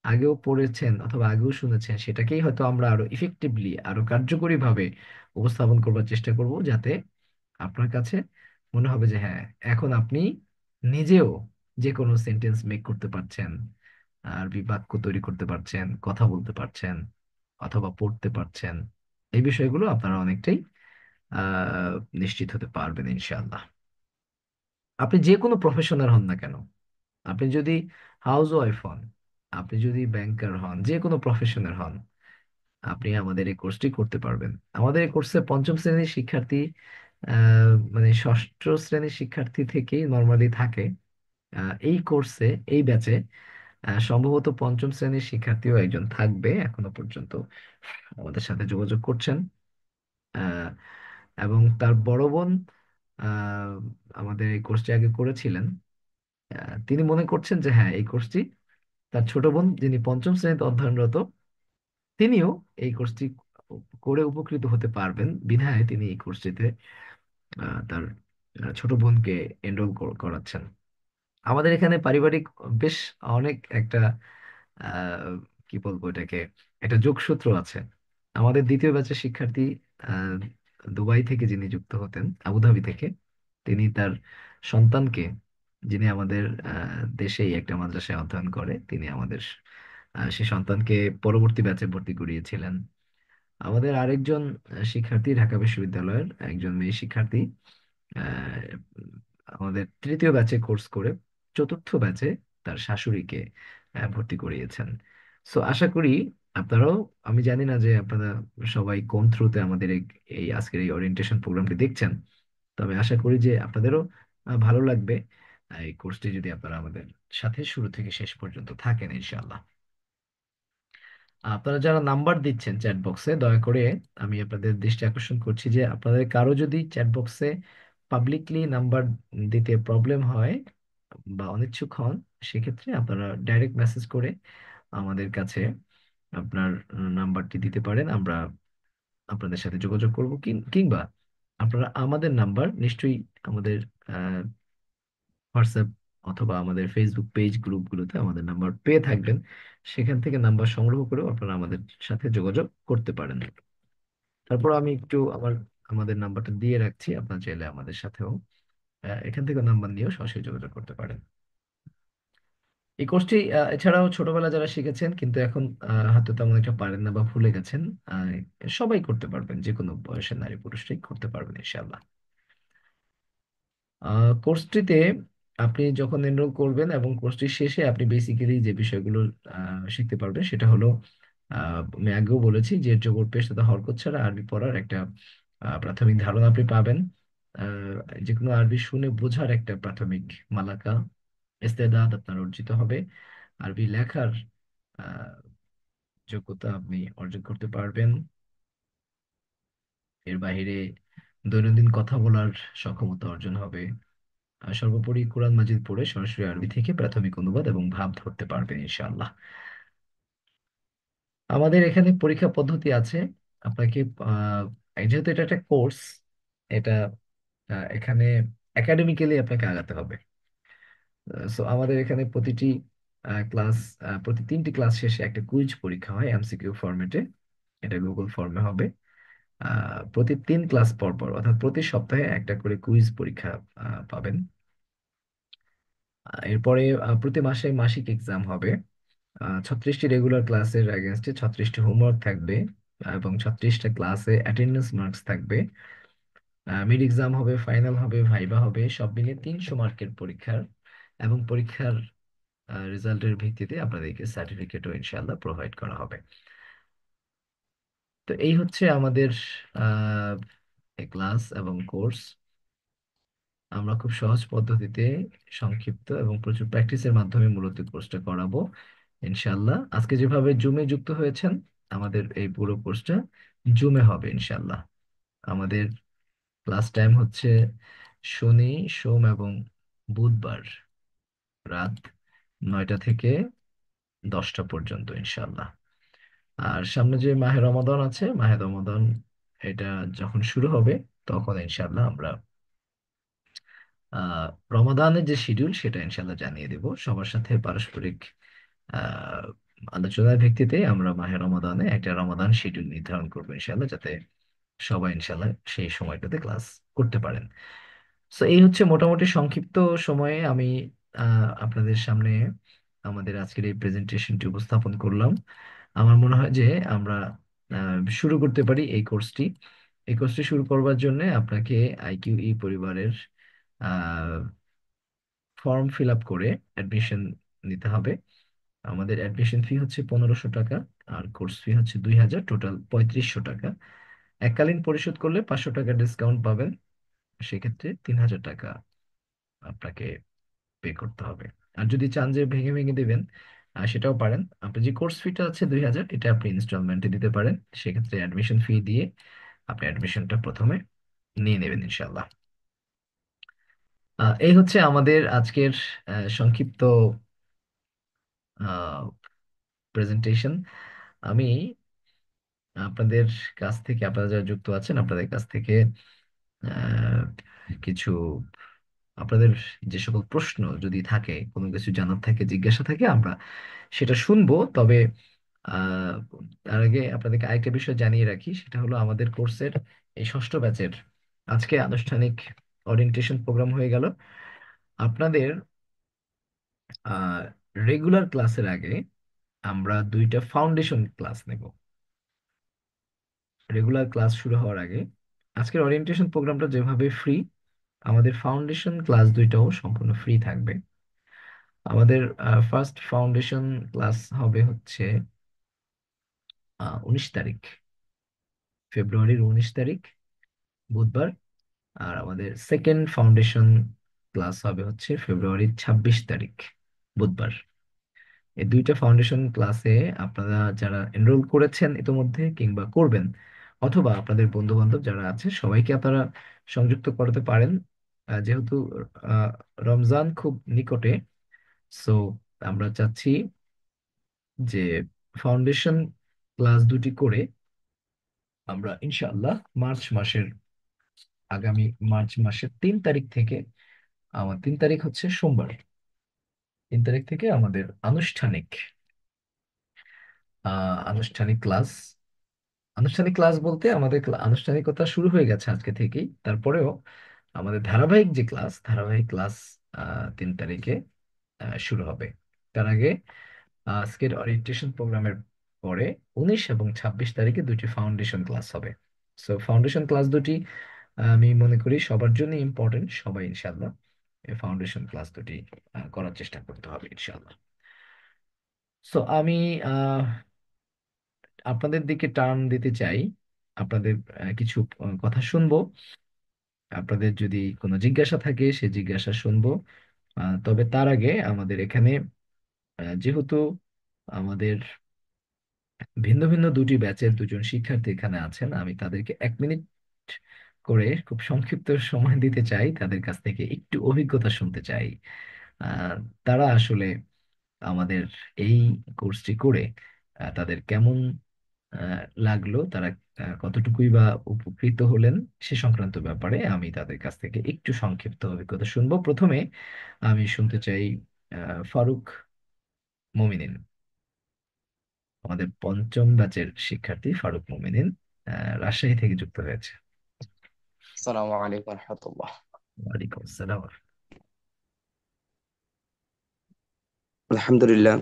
আগেও পড়েছেন অথবা আগেও শুনেছেন, সেটাকেই হয়তো আমরা আরো ইফেক্টিভলি, আরো কার্যকরী ভাবে উপস্থাপন করবার চেষ্টা করব, যাতে আপনার কাছে মনে হবে যে হ্যাঁ, এখন আপনি নিজেও যে কোনো সেন্টেন্স মেক করতে পারছেন, আরবি বাক্য তৈরি করতে পারছেন, কথা বলতে পারছেন অথবা পড়তে পারছেন। এই বিষয়গুলো আপনারা অনেকটাই আহ নিশ্চিত হতে পারবেন ইনশাআল্লাহ। আপনি যে কোনো প্রফেশনাল হন না কেন, আপনি যদি হাউস ওয়াইফ হন, আপনি যদি ব্যাংকার হন, যে কোনো প্রফেশনের হন, আপনি আমাদের এই কোর্সটি করতে পারবেন। আমাদের এই কোর্সে পঞ্চম শ্রেণীর শিক্ষার্থী, মানে ষষ্ঠ শ্রেণীর শিক্ষার্থী থেকেই নর্মালি থাকে। এই কোর্সে, এই ব্যাচে সম্ভবত পঞ্চম শ্রেণীর শিক্ষার্থীও একজন থাকবে এখনো পর্যন্ত আমাদের সাথে যোগাযোগ করছেন। আহ, এবং তার বড় বোন আহ, আমাদের এই কোর্সটি আগে করেছিলেন। তিনি মনে করছেন যে হ্যাঁ, এই কোর্সটি তার ছোট বোন যিনি পঞ্চম শ্রেণীতে অধ্যয়নরত, তিনিও এই কোর্সটি করে উপকৃত হতে পারবেন বিধায় তিনি এই কোর্সটিতে তার ছোট বোনকে এনরোল করাচ্ছেন। আমাদের এখানে পারিবারিক বেশ অনেক একটা আহ, কি বলবো এটাকে, একটা যোগসূত্র আছে। আমাদের দ্বিতীয় ব্যাচের শিক্ষার্থী আহ, দুবাই থেকে যিনি যুক্ত হতেন, আবুধাবি থেকে, তিনি তার সন্তানকে, যিনি আমাদের দেশেই একটা মাদ্রাসায় অধ্যয়ন করে, তিনি আমাদের সেই সন্তানকে পরবর্তী ব্যাচে ভর্তি করিয়েছিলেন। আমাদের আরেকজন শিক্ষার্থী, ঢাকা বিশ্ববিদ্যালয়ের একজন মেয়ে শিক্ষার্থী, আহ, আমাদের তৃতীয় ব্যাচে কোর্স করে চতুর্থ ব্যাচে তার শাশুড়িকে ভর্তি করিয়েছেন। সো আশা করি আপনারাও, আমি জানি না যে আপনারা সবাই কোন থ্রুতে আমাদের এই আজকের এই ওরিয়েন্টেশন প্রোগ্রামটি দেখছেন, তবে আশা করি যে আপনাদেরও ভালো লাগবে এই কোর্সটি যদি আপনারা আমাদের সাথে শুরু থেকে শেষ পর্যন্ত থাকেন ইনশাআল্লাহ। আপনারা যারা নাম্বার দিচ্ছেন চ্যাট বক্সে, দয়া করে আমি আপনাদের দৃষ্টি আকর্ষণ করছি যে আপনাদের কারো যদি চ্যাট বক্সে পাবলিকলি নাম্বার দিতে প্রবলেম হয় বা অনিচ্ছুক হন, সেক্ষেত্রে আপনারা ডাইরেক্ট মেসেজ করে আমাদের কাছে আপনার নাম্বারটি দিতে পারেন। আমরা আপনাদের সাথে যোগাযোগ করব, কিংবা আপনারা আমাদের নাম্বার নিশ্চয়ই আমাদের হোয়াটসঅ্যাপ অথবা আমাদের ফেসবুক পেজ গ্রুপগুলোতে আমাদের নাম্বার পেয়ে থাকবেন। সেখান থেকে নাম্বার সংগ্রহ করেও আপনারা আমাদের সাথে যোগাযোগ করতে পারেন। তারপর আমি একটু আমাদের নাম্বারটা দিয়ে রাখছি, আপনার চাইলে আমাদের সাথেও এখান থেকে নাম্বার নিয়েও সরাসরি যোগাযোগ করতে পারেন। এই কোর্সটি এছাড়াও ছোটবেলা যারা শিখেছেন কিন্তু এখন হয়তো তেমন একটা পারেন না বা ভুলে গেছেন, আহ, সবাই করতে পারবেন, যে কোনো বয়সের নারী পুরুষরাই করতে পারবেন ইনশাআল্লাহ। কোর্সটিতে আপনি যখন এনরোল করবেন এবং কোর্সটি শেষে আপনি বেসিক্যালি যে বিষয়গুলো শিখতে পারবেন সেটা হলো, আমি আগেও বলেছি যে জবর পেশ তথা হরকত ছাড়া আরবি পড়ার একটা প্রাথমিক ধারণা আপনি পাবেন। যে কোনো আরবি শুনে বোঝার একটা প্রাথমিক মালাকা, ইস্তেদাদ আপনার অর্জিত হবে। আরবি লেখার আহ, যোগ্যতা আপনি অর্জন করতে পারবেন। এর বাইরে দৈনন্দিন কথা বলার সক্ষমতা অর্জন হবে। আর সর্বোপরি কোরআন মাজিদ পড়ে সরাসরি আরবি থেকে প্রাথমিক অনুবাদ এবং ভাব ধরতে পারবেন ইনশাআল্লাহ। আমাদের এখানে পরীক্ষা পদ্ধতি আছে। আপনাকে যেহেতু এটা একটা কোর্স, এটা এখানে একাডেমিক্যালি আপনাকে আগাতে হবে। সো আমাদের এখানে প্রতিটি ক্লাস, প্রতি 3টি ক্লাস শেষে একটা কুইজ পরীক্ষা হয় এমসিকিউ ফরম্যাটে। এটা গুগল ফর্মে হবে। প্রতি 3 ক্লাস পর পর, অর্থাৎ প্রতি সপ্তাহে একটা করে কুইজ পরীক্ষা পাবেন। এরপরে প্রতি মাসে মাসিক এক্সাম হবে। 36টি রেগুলার ক্লাসের এগেনস্টে 36টি হোমওয়ার্ক থাকবে এবং 36টা ক্লাসে অ্যাটেন্ডেন্স মার্কস থাকবে। মিড এক্সাম হবে, ফাইনাল হবে, ভাইবা হবে, সব মিলিয়ে 300 মার্কের পরীক্ষার, এবং পরীক্ষার রেজাল্টের ভিত্তিতে আপনাদেরকে সার্টিফিকেটও ইনশাআল্লাহ প্রোভাইড করা হবে। তো এই হচ্ছে আমাদের ক্লাস এবং কোর্স। আমরা খুব সহজ পদ্ধতিতে, সংক্ষিপ্ত এবং প্রচুর প্র্যাকটিসের মাধ্যমে মূলত কোর্সটা করাবো ইনশাল্লাহ। আজকে যেভাবে জুমে যুক্ত হয়েছেন, আমাদের এই পুরো কোর্সটা জুমে হবে ইনশাল্লাহ। আমাদের ক্লাস টাইম হচ্ছে শনি, সোম এবং বুধবার রাত 9টা থেকে 10টা পর্যন্ত ইনশাল্লাহ। আর সামনে যে মাহে রমাদান আছে, মাহে রমাদান এটা যখন শুরু হবে, তখন ইনশাল্লাহ আমরা আহ রমাদানের যে শিডিউল সেটা ইনশাল্লাহ জানিয়ে দেব সবার সাথে। পারস্পরিক আহ আলোচনার ভিত্তিতে আমরা মাহে রমাদানে একটা রমাদান শিডিউল নির্ধারণ করবো ইনশাল্লাহ, যাতে সবাই ইনশাল্লাহ সেই সময়টাতে ক্লাস করতে পারেন। তো এই হচ্ছে মোটামুটি সংক্ষিপ্ত সময়ে আমি আপনাদের সামনে আমাদের আজকের এই প্রেজেন্টেশনটি উপস্থাপন করলাম। আমার মনে হয় যে আমরা শুরু করতে পারি এই কোর্সটি। এই কোর্সটি শুরু করবার জন্য আপনাকে আইকিউই পরিবারের ফর্ম ফিল আপ করে অ্যাডমিশন নিতে হবে। আমাদের অ্যাডমিশন ফি হচ্ছে 1500 টাকা, আর কোর্স ফি হচ্ছে 2000, টোটাল 3500 টাকা। এককালীন পরিশোধ করলে 500 টাকা ডিসকাউন্ট পাবেন, সেক্ষেত্রে 3000 টাকা আপনাকে পে করতে হবে। আর যদি চান যে ভেঙে ভেঙে দেবেন, সেটাও পারেন। আপনি যে কোর্স ফিটা আছে 2000, এটা আপনি ইনস্টলমেন্টে দিতে পারেন। সেক্ষেত্রে অ্যাডমিশন ফি দিয়ে আপনি অ্যাডমিশনটা প্রথমে নিয়ে নেবেন ইনশাল্লাহ। এই হচ্ছে আমাদের আজকের সংক্ষিপ্ত প্রেজেন্টেশন। আমি আপনাদের কাছ থেকে, আপনারা যারা যুক্ত আছেন, আপনাদের কাছ থেকে আহ, কিছু আপনাদের যে সকল প্রশ্ন যদি থাকে, কোনো কিছু জানার থাকে, জিজ্ঞাসা থাকে, আমরা সেটা শুনবো। তবে আহ, তার আগে আপনাদেরকে আরেকটা বিষয় জানিয়ে রাখি, সেটা হলো আমাদের কোর্সের এই ষষ্ঠ ব্যাচের আজকে আনুষ্ঠানিক ওরিয়েন্টেশন প্রোগ্রাম হয়ে গেল। আপনাদের রেগুলার ক্লাসের আগে আমরা 2টা ফাউন্ডেশন ক্লাস নেব। রেগুলার ক্লাস শুরু হওয়ার আগে আজকের ওরিয়েন্টেশন প্রোগ্রামটা যেভাবে ফ্রি, আমাদের ফাউন্ডেশন ক্লাস 2টাও সম্পূর্ণ ফ্রি থাকবে। আমাদের ফার্স্ট ফাউন্ডেশন ক্লাস হবে হচ্ছে 19 তারিখ, ফেব্রুয়ারির 19 তারিখ, বুধবার। আর আমাদের সেকেন্ড ফাউন্ডেশন ক্লাস হবে হচ্ছে ফেব্রুয়ারির 26 তারিখ, বুধবার। এই 2টা ফাউন্ডেশন ক্লাসে আপনারা যারা এনরোল করেছেন ইতোমধ্যে কিংবা করবেন, অথবা আপনাদের বন্ধু বান্ধব যারা আছে সবাইকে আপনারা সংযুক্ত করতে পারেন। যেহেতু আহ, রমজান খুব নিকটে, সো আমরা চাচ্ছি যে ফাউন্ডেশন ক্লাস 2টি করে আমরা ইনশাআল্লাহ মার্চ মাসের, আগামী মার্চ মাসের 3 তারিখ থেকে, আমার 3 তারিখ হচ্ছে সোমবার, 3 তারিখ থেকে আমাদের আনুষ্ঠানিক আনুষ্ঠানিক ক্লাস। আনুষ্ঠানিক ক্লাস বলতে আমাদের আনুষ্ঠানিকতা শুরু হয়ে গেছে আজকে থেকেই, তারপরেও আমাদের ধারাবাহিক যে ক্লাস, ধারাবাহিক ক্লাস 3 তারিখে শুরু হবে। তার আগে আজকের ওরিয়েন্টেশন প্রোগ্রামের পরে 19 এবং 26 তারিখে 2টি ফাউন্ডেশন ক্লাস হবে। সো ফাউন্ডেশন ক্লাস দুটি আমি মনে করি সবার জন্য ইম্পর্টেন্ট। সবাই ইনশাল্লাহ এই ফাউন্ডেশন ক্লাস দুটি করার চেষ্টা করতে হবে ইনশাল্লাহ। সো আমি আহ, আপনাদের দিকে টার্ন দিতে চাই, আপনাদের কিছু কথা শুনবো। আপনাদের যদি কোনো জিজ্ঞাসা থাকে সে জিজ্ঞাসা শুনবো। তবে তার আগে আমাদের এখানে যেহেতু আমাদের ভিন্ন ভিন্ন 2টি ব্যাচের 2জন শিক্ষার্থী এখানে আছেন, আমি তাদেরকে 1 মিনিট করে খুব সংক্ষিপ্ত সময় দিতে চাই, তাদের কাছ থেকে একটু অভিজ্ঞতা শুনতে চাই। আহ, তারা আসলে আমাদের এই কোর্সটি করে তাদের কেমন লাগলো, তারা কতটুকুই বা উপকৃত হলেন, সে সংক্রান্ত ব্যাপারে আমি তাদের কাছ থেকে একটু সংক্ষিপ্ত অভিজ্ঞতা শুনবো। প্রথমে আমি শুনতে চাই ফারুক মোমিনিন, আমাদের পঞ্চম ব্যাচের শিক্ষার্থী ফারুক মোমিনিন, রাজশাহী থেকে যুক্ত হয়েছে। আসসালামু আলাইকুম রহমতুল্লাহ। ওয়ালাইকুম আসসালাম। আলহামদুলিল্লাহ,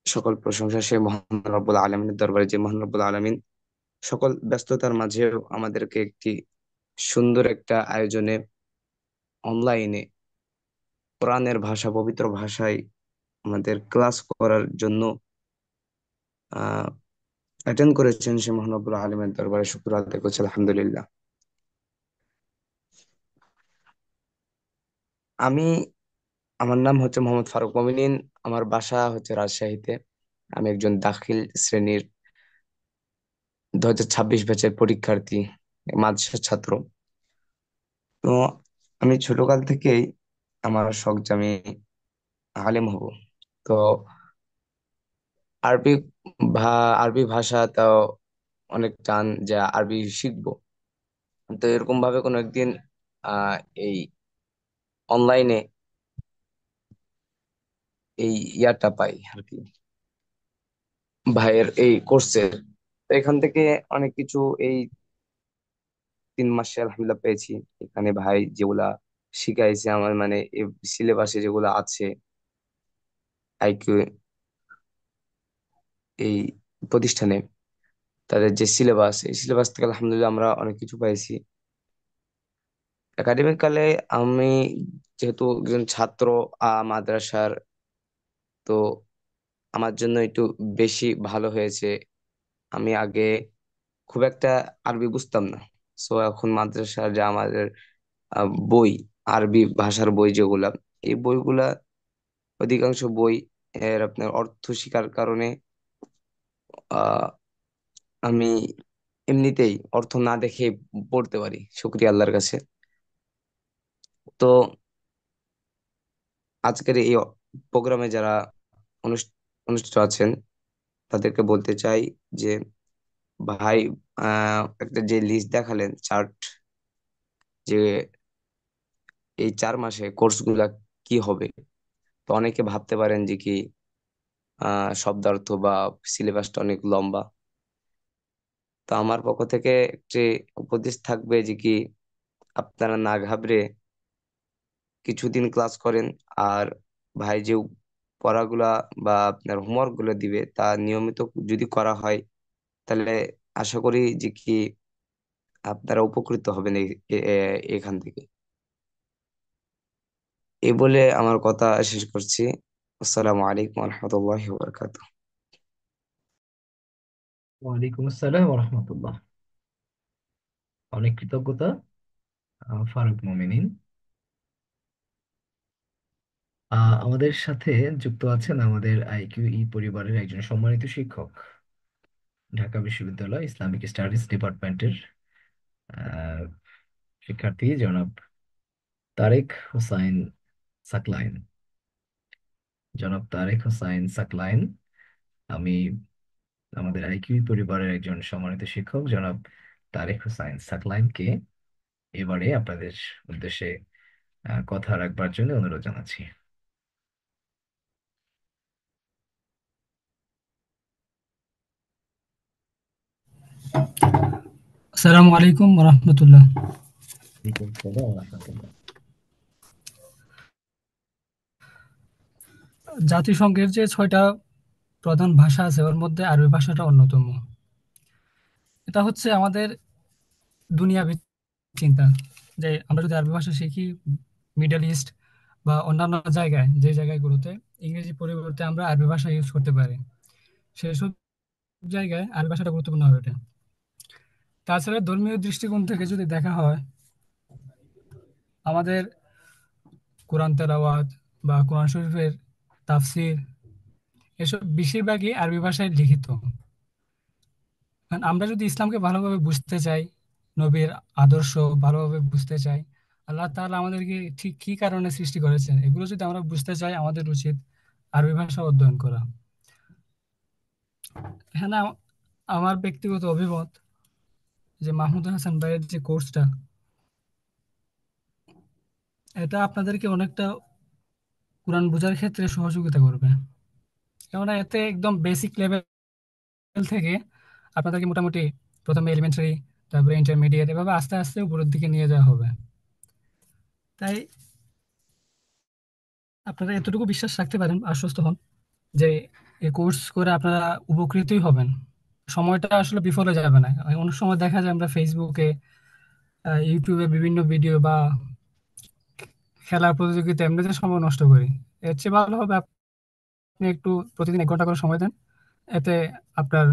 সকল প্রশংসা সে মহান রব্বুল আলমিনের দরবারে, যে মহান রব্বুল আলমিন সকল ব্যস্ততার মাঝেও আমাদেরকে একটি সুন্দর একটা আয়োজনে অনলাইনে কোরআনের ভাষা, পবিত্র ভাষায় আমাদের ক্লাস করার জন্য আহ অ্যাটেন্ড করেছেন। সে মহান রব্বুল আলমিনের দরবারে শুকর আদায় করছি, আলহামদুলিল্লাহ। আমি আমার নাম হচ্ছে মোহাম্মদ ফারুক মমিনিন। আমার বাসা হচ্ছে রাজশাহীতে। আমি একজন দাখিল শ্রেণীর 2026 ব্যাচের পরীক্ষার্থী, মাদ্রাসার ছাত্র। তো আমি ছোটকাল থেকেই আমার শখ যে আমি আলেম হব। তো আরবি আরবি ভাষা তাও অনেক টান, যে আরবি শিখবো। তো এরকম ভাবে কোনো একদিন আহ এই অনলাইনে এই ইয়াটা পাই আর কি, ভাইয়ের এই কোর্সের। তো এখান থেকে অনেক কিছু এই 3 মাসে আলহামদুলিল্লাহ পেয়েছি। এখানে ভাই যেগুলা শিখাইছে আমার, মানে সিলেবাসে যেগুলো আছে, আইকিউ এই প্রতিষ্ঠানে তাদের যে সিলেবাস, এই সিলেবাস থেকে আলহামদুলিল্লাহ আমরা অনেক কিছু পাইছি একাডেমিক কালে। আমি যেহেতু একজন ছাত্র মাদ্রাসার, তো আমার জন্য একটু বেশি ভালো হয়েছে। আমি আগে খুব একটা আরবি বুঝতাম না। সো এখন মাদ্রাসার যে আমাদের বই, আরবি ভাষার বই যেগুলা, এই বইগুলা অধিকাংশ বই এর আপনার অর্থ শিকার কারণে আহ আমি এমনিতেই অর্থ না দেখে পড়তে পারি, শুক্রিয়া আল্লাহর কাছে। তো আজকের এই প্রোগ্রামে যারা অনুষ্ঠিত আছেন, তাদেরকে বলতে চাই যে ভাই, একটা যে লিস্ট দেখালেন, চার্ট, যে এই 4 মাসে কোর্স গুলা কি হবে। তো অনেকে ভাবতে পারেন যে কি শব্দার্থ বা সিলেবাসটা অনেক লম্বা। তো আমার পক্ষ থেকে একটি উপদেশ থাকবে যে কি, আপনারা না ঘাবড়ে কিছুদিন ক্লাস করেন। আর ভাই যে পড়াগুলা বা আপনার হোমওয়ার্ক গুলো দিবে তা নিয়মিত যদি করা হয়, তাহলে আশা করি যে কি আপনারা উপকৃত হবেন এখান থেকে। এই বলে আমার কথা শেষ করছি। আসসালামু আলাইকুম রহমতুল্লাহি ওয়া বারাকাতুহু। ওয়ালাইকুম আসসালাম রহমতুল্লাহ। অনেক কৃতজ্ঞতা, ফারুক মোমিনিন। আমাদের সাথে যুক্ত আছেন আমাদের আইকিউ ই পরিবারের একজন সম্মানিত শিক্ষক, ঢাকা বিশ্ববিদ্যালয় ইসলামিক স্টাডিজ ডিপার্টমেন্টের আহ, শিক্ষার্থী জনাব তারেক হোসাইন সাকলাইন। জনাব তারেক হোসাইন সাকলাইন, আমি আমাদের আইকিউ পরিবারের একজন সম্মানিত শিক্ষক জনাব তারেক হোসাইন সাকলাইনকে এবারে আপনাদের উদ্দেশ্যে কথা রাখবার জন্য অনুরোধ জানাচ্ছি। আসসালামু আলাইকুম রহমতুল্লাহ। ওয়ালাইকুম আসসালাম ওয়া রাহমাতুল্লাহ। জাতিসংঘের যে 6টা প্রধান ভাষা আছে ওর মধ্যে আরবি ভাষাটা অন্যতম। এটা হচ্ছে আমাদের দুনিয়াভিত্তিক চিন্তা, যে আমরা যদি আরবি ভাষা শিখি, মিডল ইস্ট বা অন্যান্য জায়গায়, যে জায়গাগুলোতে ইংরেজি পরিবর্তে আমরা আরবি ভাষা ইউজ করতে পারি, সেসব জায়গায় আরবি ভাষাটা গুরুত্বপূর্ণ হয়ে ওঠে। তাছাড়া ধর্মীয় দৃষ্টিকোণ থেকে যদি দেখা হয়, আমাদের কোরআন তেলাওয়াত বা কোরআন শরীফের তাফসির, এসব বেশিরভাগই আরবি ভাষায় লিখিত। কারণ আমরা যদি ইসলামকে ভালোভাবে বুঝতে চাই, নবীর আদর্শ ভালোভাবে বুঝতে চাই, আল্লাহ তাআলা আমাদেরকে ঠিক কি কারণে সৃষ্টি করেছেন, এগুলো যদি আমরা বুঝতে চাই, আমাদের উচিত আরবি ভাষা অধ্যয়ন করা। এখানে আমার ব্যক্তিগত অভিমত, যে মাহমুদ হাসান ভাইয়ের যে কোর্সটা, এটা আপনাদেরকে অনেকটা কোরআন বোঝার ক্ষেত্রে সহযোগিতা করবে। কেননা এতে একদম বেসিক লেভেল থেকে আপনাদেরকে মোটামুটি প্রথমে এলিমেন্টারি, তারপরে ইন্টারমিডিয়েট, এভাবে আস্তে আস্তে উপরের দিকে নিয়ে যাওয়া হবে। তাই আপনারা এতটুকু বিশ্বাস রাখতে পারেন, আশ্বস্ত হন, যে এই কোর্স করে আপনারা উপকৃতই হবেন। সময়টা আসলে বিফলে যাবে না। অনেক সময় দেখা যায় আমরা ফেসবুকে, ইউটিউবে বিভিন্ন ভিডিও বা খেলার প্রতিযোগিতা এমনিতে সময় নষ্ট করি। এর চেয়ে ভালো হবে আপনি একটু প্রতিদিন 1 ঘন্টা করে সময় দেন। এতে আপনার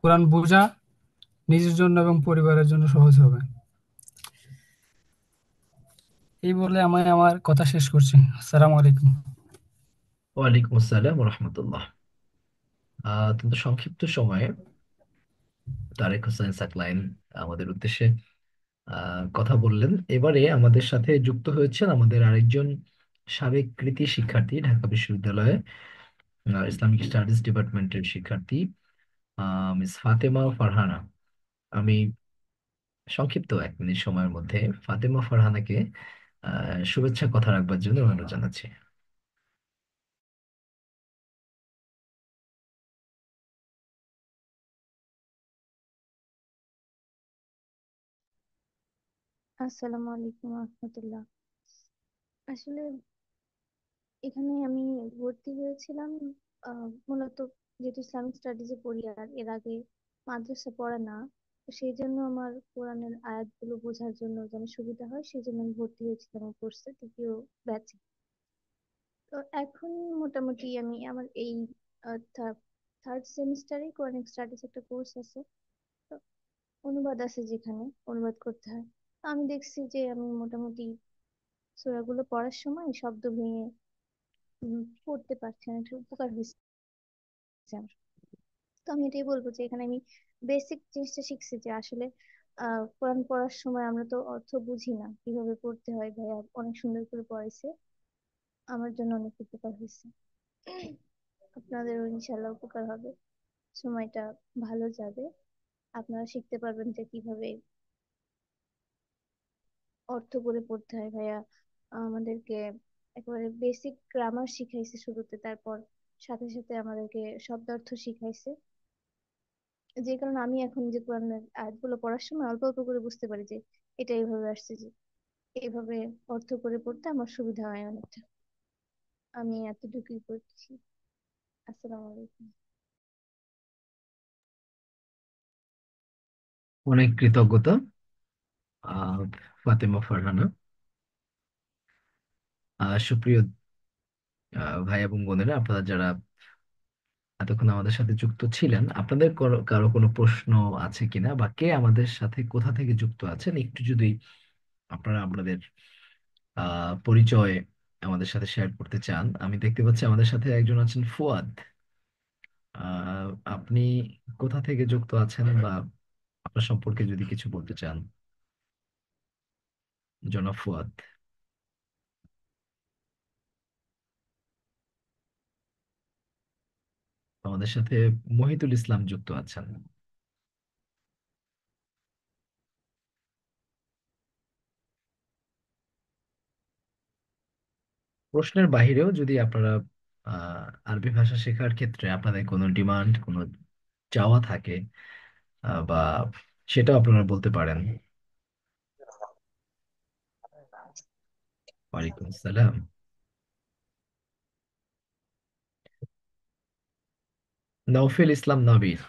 কোরআন বোঝা নিজের জন্য এবং পরিবারের জন্য সহজ হবে। এই বলে আমি আমার কথা শেষ করছি। আসসালামু আলাইকুম। ওয়ালাইকুম আসসালাম রহমতুল্লাহ। অত্যন্ত সংক্ষিপ্ত সময়ে তারেক হোসেন সাকলাইন আমাদের উদ্দেশ্যে কথা বললেন। এবারে আমাদের সাথে যুক্ত হয়েছেন আমাদের আরেকজন সাবেক কৃতি শিক্ষার্থী, ঢাকা বিশ্ববিদ্যালয়ে ইসলামিক স্টাডিজ ডিপার্টমেন্টের শিক্ষার্থী মিস ফাতেমা ফারহানা। আমি সংক্ষিপ্ত 1 মিনিট সময়ের মধ্যে ফাতেমা ফারহানাকে শুভেচ্ছা কথা রাখবার জন্য অনুরোধ জানাচ্ছি। আসসালামু আলাইকুম রহমতুল্লাহ। আসলে এখানে আমি ভর্তি হয়েছিলাম মূলত যেহেতু ইসলামিক স্টাডিজে পড়ি, আর এর আগে মাদ্রাসা পড়া না, তো সেই জন্য আমার কোরআনের আয়াতগুলো বোঝার জন্য যেন সুবিধা হয়, সেই জন্য আমি ভর্তি হয়েছিলাম এই কোর্সে, তৃতীয় ব্যাচে। তো এখন মোটামুটি আমি আমার এই থার্ড সেমিস্টারে কোরআনিক স্টাডিজ একটা কোর্স আছে। তো অনুবাদ আছে, যেখানে অনুবাদ করতে হয়। তো আমি দেখছি যে আমি মোটামুটি সূরাগুলো পড়ার সময় শব্দ ভেঙে পড়তে পারছি, না, একটু উপকার হয়েছে আমার। তো আমি এটাই বলবো যে এখানে আমি বেসিক জিনিসটা শিখছি যে আসলে কোরআন পড়ার সময় আমরা তো অর্থ বুঝি না, কিভাবে পড়তে হয়। ভাইয়া অনেক সুন্দর করে পড়াইছে, আমার জন্য অনেক উপকার হয়েছে। আপনাদেরও ইনশাল্লাহ উপকার হবে, সময়টা ভালো যাবে। আপনারা শিখতে পারবেন যে কিভাবে অর্থ করে পড়তে হয়। ভাইয়া আমাদেরকে একেবারে বেসিক গ্রামার শিখাইছে শুরুতে, তারপর সাথে সাথে আমাদেরকে শব্দার্থ শিখাইছে, যে কারণে আমি এখন যে কোরআনের আয়াতগুলো পড়ার সময় অল্প অল্প করে বুঝতে পারি যে এটা এইভাবে আসছে, যে এইভাবে অর্থ করে পড়তে আমার সুবিধা হয় অনেকটা। আমি এতটুকুই করছি। আসসালামু আলাইকুম। অনেক কৃতজ্ঞতা আহ ফাতেমা ফারহানা। সুপ্রিয় ভাই এবং বোনেরা, আপনারা যারা এতক্ষণ আমাদের সাথে যুক্ত ছিলেন, আপনাদের কারো কোনো প্রশ্ন আছে কিনা, বা কে আমাদের সাথে কোথা থেকে যুক্ত আছেন, একটু যদি আপনারা আপনাদের পরিচয় আমাদের সাথে শেয়ার করতে চান। আমি দেখতে পাচ্ছি আমাদের সাথে একজন আছেন ফুয়াদ। আহ আপনি কোথা থেকে যুক্ত আছেন, বা আপনার সম্পর্কে যদি কিছু বলতে চান, জনাব ফুয়াদ। আমাদের সাথে মহিতুল ইসলাম যুক্ত আছেন। প্রশ্নের বাহিরেও যদি আপনারা আরবি ভাষা শেখার ক্ষেত্রে আপনাদের কোনো ডিমান্ড, কোনো চাওয়া থাকে, বা সেটাও আপনারা বলতে পারেন। ওয়ালাইকুম আসসালাম। নওফেল ইসলাম নবীর।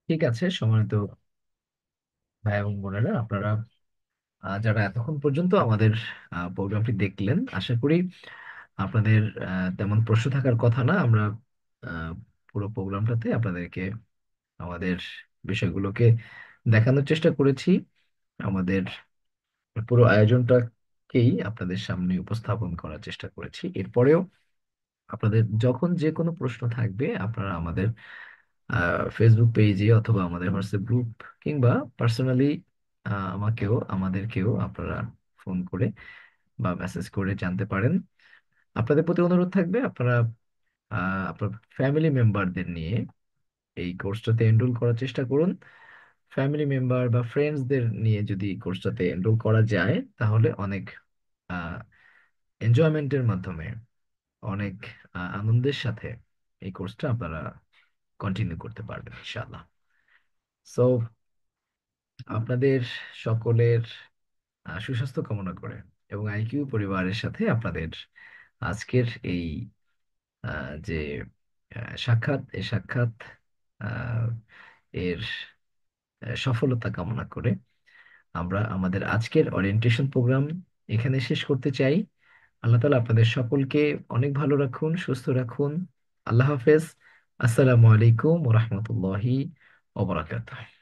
ঠিক আছে, সম্মানিত ভাই এবং বোনেরা, আপনারা যারা এতক্ষণ পর্যন্ত আমাদের প্রোগ্রামটি দেখলেন, আশা করি আপনাদের তেমন প্রশ্ন থাকার কথা না। আমরা আহ, পুরো প্রোগ্রামটাতে আপনাদেরকে আমাদের বিষয়গুলোকে দেখানোর চেষ্টা করেছি। আমাদের পুরো আয়োজনটাকেই আপনাদের সামনে উপস্থাপন করার চেষ্টা করেছি। এরপরেও আপনাদের যখন যে কোনো প্রশ্ন থাকবে, আপনারা আমাদের ফেসবুক পেজে অথবা আমাদের হোয়াটসঅ্যাপ গ্রুপ, কিংবা পার্সোনালি আমাদেরকেও আপনারা ফোন করে বা মেসেজ করে জানতে পারেন। আপনাদের প্রতি অনুরোধ থাকবে, আপনারা আপনার ফ্যামিলি মেম্বারদের নিয়ে এই কোর্সটাতে এনরোল করার চেষ্টা করুন। ফ্যামিলি মেম্বার বা ফ্রেন্ডসদের নিয়ে যদি কোর্সটাতে এনরোল করা যায়, তাহলে অনেক এনজয়মেন্টের মাধ্যমে, অনেক আনন্দের সাথে এই কোর্সটা আপনারা কন্টিনিউ করতে পারবেন ইনশাআল্লাহ। সো আপনাদের সকলের সুস্বাস্থ্য কামনা করে এবং আইকিউ পরিবারের সাথে আপনাদের আজকের এই যে সাক্ষাৎ, এই সাক্ষাৎ আহ, এর সফলতা কামনা করে আমরা আমাদের আজকের ওরিয়েন্টেশন প্রোগ্রাম এখানে শেষ করতে চাই। আল্লাহ তাআলা আপনাদের সকলকে অনেক ভালো রাখুন, সুস্থ রাখুন। আল্লাহ হাফেজ। আসসালামু আলাইকুম ওয়া রাহমাতুল্লাহি ওয়া বারাকাতুহু।